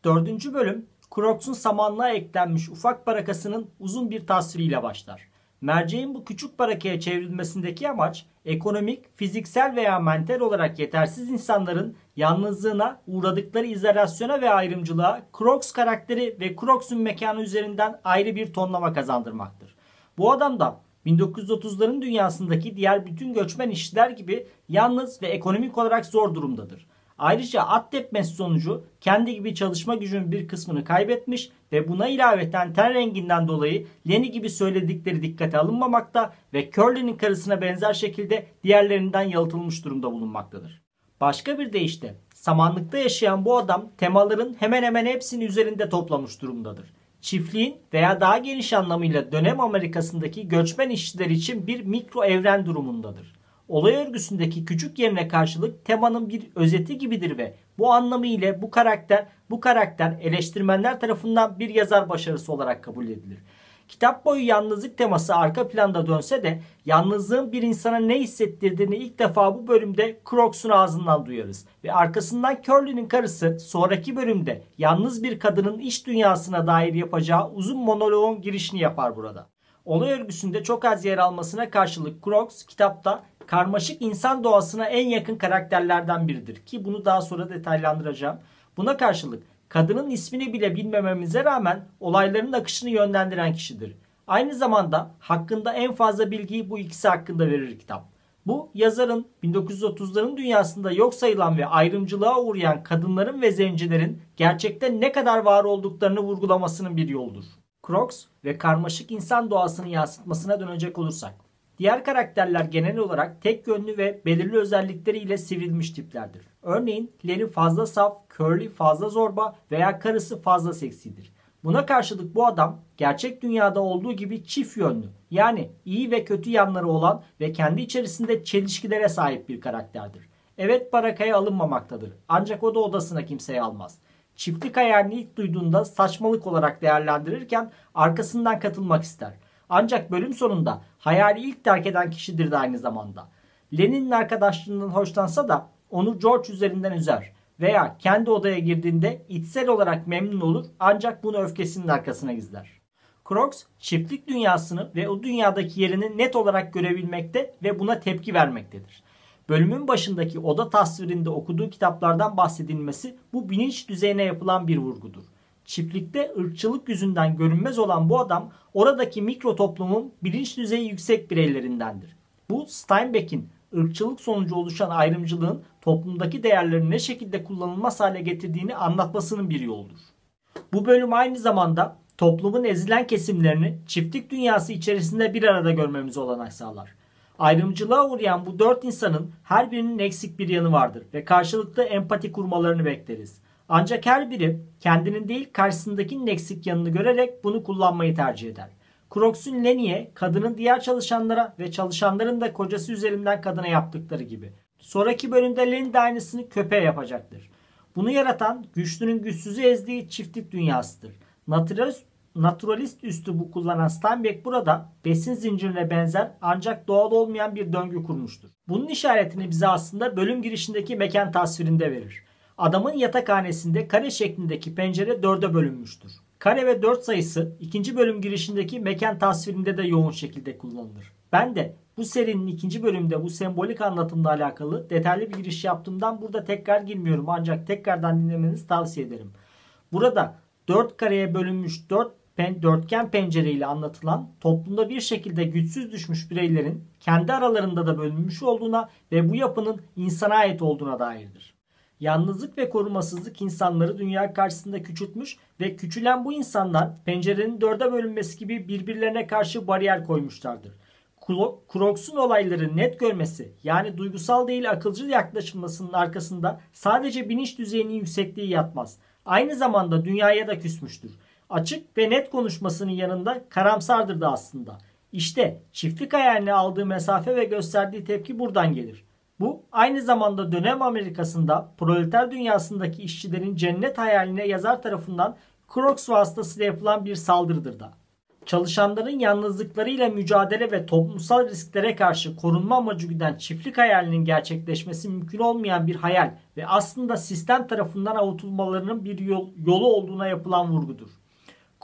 Dördüncü bölüm, Crocs'un samanlığa eklenmiş ufak barakasının uzun bir tasviriyle başlar. Merceğin bu küçük barakaya çevrilmesindeki amaç, ekonomik, fiziksel veya mental olarak yetersiz insanların yalnızlığına, uğradıkları izolasyona ve ayrımcılığa Crocs karakteri ve Crocs'un mekanı üzerinden ayrı bir tonlama kazandırmaktır. Bu adam da 1930'ların dünyasındaki diğer bütün göçmen işçiler gibi yalnız ve ekonomik olarak zor durumdadır. Ayrıca at tepmesi sonucu kendi gibi çalışma gücünün bir kısmını kaybetmiş ve buna ilaveten ten renginden dolayı Lenny gibi söyledikleri dikkate alınmamakta ve Curly'nin karısına benzer şekilde diğerlerinden yalıtılmış durumda bulunmaktadır. Başka bir deyişle samanlıkta yaşayan bu adam temaların hemen hemen hepsini üzerinde toplamış durumdadır. Çiftliğin veya daha geniş anlamıyla dönem Amerika'sındaki göçmen işçiler için bir mikro evren durumundadır. Olay örgüsündeki küçük yerine karşılık temanın bir özeti gibidir ve bu anlamı ile bu karakter eleştirmenler tarafından bir yazar başarısı olarak kabul edilir. Kitap boyu yalnızlık teması arka planda dönse de yalnızlığın bir insana ne hissettirdiğini ilk defa bu bölümde Crocs'un ağzından duyarız. Ve arkasından Curly'nin karısı sonraki bölümde yalnız bir kadının iç dünyasına dair yapacağı uzun monoloğun girişini yapar burada. Olay örgüsünde çok az yer almasına karşılık Crocs kitapta karmaşık insan doğasına en yakın karakterlerden biridir ki bunu daha sonra detaylandıracağım. Buna karşılık kadının ismini bile bilmememize rağmen olayların akışını yönlendiren kişidir. Aynı zamanda hakkında en fazla bilgiyi bu ikisi hakkında verir kitap. Bu yazarın 1930'ların dünyasında yok sayılan ve ayrımcılığa uğrayan kadınların ve zencilerin gerçekte ne kadar var olduklarını vurgulamasının bir yoludur. Crocs ve karmaşık insan doğasını yansıtmasına dönecek olursak, diğer karakterler genel olarak tek yönlü ve belirli özellikleriyle sivrilmiş tiplerdir. Örneğin Lenny fazla saf, Curly fazla zorba veya karısı fazla seksidir. Buna karşılık bu adam gerçek dünyada olduğu gibi çift yönlü, yani iyi ve kötü yanları olan ve kendi içerisinde çelişkilere sahip bir karakterdir. Evet, barakaya alınmamaktadır, ancak o da odasına kimseyi almaz. Çiftlik hayalini ilk duyduğunda saçmalık olarak değerlendirirken arkasından katılmak ister. Ancak bölüm sonunda hayali ilk terk eden kişidir de aynı zamanda. Lenny'nin arkadaşlığından hoşlansa da onu George üzerinden üzer veya kendi odaya girdiğinde içsel olarak memnun olur ancak bunu öfkesinin arkasına gizler. Crocs çiftlik dünyasını ve o dünyadaki yerini net olarak görebilmekte ve buna tepki vermektedir. Bölümün başındaki oda tasvirinde okuduğu kitaplardan bahsedilmesi bu bilinç düzeyine yapılan bir vurgudur. Çiftlikte ırkçılık yüzünden görünmez olan bu adam oradaki mikro toplumun bilinç düzeyi yüksek bireylerindendir. Bu Steinbeck'in ırkçılık sonucu oluşan ayrımcılığın toplumdaki değerlerin ne şekilde kullanılmaz hale getirdiğini anlatmasının bir yoludur. Bu bölüm aynı zamanda toplumun ezilen kesimlerini çiftlik dünyası içerisinde bir arada görmemize olanak sağlar. Ayrımcılığa uğrayan bu dört insanın her birinin eksik bir yanı vardır ve karşılıklı empati kurmalarını bekleriz. Ancak her biri kendinin değil karşısındakinin eksik yanını görerek bunu kullanmayı tercih eder. Crocs'un Lenny'e, kadının diğer çalışanlara ve çalışanların da kocası üzerinden kadına yaptıkları gibi. Sonraki bölümde Lenny de aynısını köpeğe yapacaktır. Bunu yaratan güçlünün güçsüzü ezdiği çiftlik dünyasıdır. Naturalist üslubu kullanan Steinbeck burada besin zincirine benzer ancak doğal olmayan bir döngü kurmuştur. Bunun işaretini bize aslında bölüm girişindeki mekan tasvirinde verir. Adamın yatakhanesinde kare şeklindeki pencere dörde bölünmüştür. Kare ve 4 sayısı ikinci bölüm girişindeki mekan tasvirinde de yoğun şekilde kullanılır. Ben de bu serinin ikinci bölümde bu sembolik anlatımla alakalı detaylı bir giriş yaptığımdan burada tekrar girmiyorum ancak tekrardan dinlemenizi tavsiye ederim. Burada 4 kareye bölünmüş dörtgen pencereyle anlatılan toplumda bir şekilde güçsüz düşmüş bireylerin kendi aralarında da bölünmüş olduğuna ve bu yapının insana ait olduğuna dairdir. Yalnızlık ve korumasızlık insanları dünya karşısında küçültmüş ve küçülen bu insanlar pencerenin dörde bölünmesi gibi birbirlerine karşı bariyer koymuşlardır. Crocs'un olayları net görmesi, yani duygusal değil akılcıl yaklaşılmasının arkasında sadece bilinç düzeyinin yüksekliği yatmaz. Aynı zamanda dünyaya da küsmüştür. Açık ve net konuşmasının yanında karamsardır da aslında. İşte çiftlik hayaline aldığı mesafe ve gösterdiği tepki buradan gelir. Bu aynı zamanda dönem Amerika'sında proleter dünyasındaki işçilerin cennet hayaline yazar tarafından Crocs vasıtasıyla yapılan bir saldırıdır da. Çalışanların yalnızlıklarıyla mücadele ve toplumsal risklere karşı korunma amacı güden çiftlik hayalinin gerçekleşmesi mümkün olmayan bir hayal ve aslında sistem tarafından avutulmalarının bir yolu olduğuna yapılan vurgudur.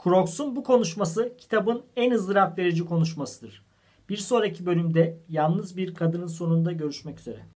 Crocs'un bu konuşması kitabın en ızdırap verici konuşmasıdır. Bir sonraki bölümde yalnız bir kadının sonunda görüşmek üzere.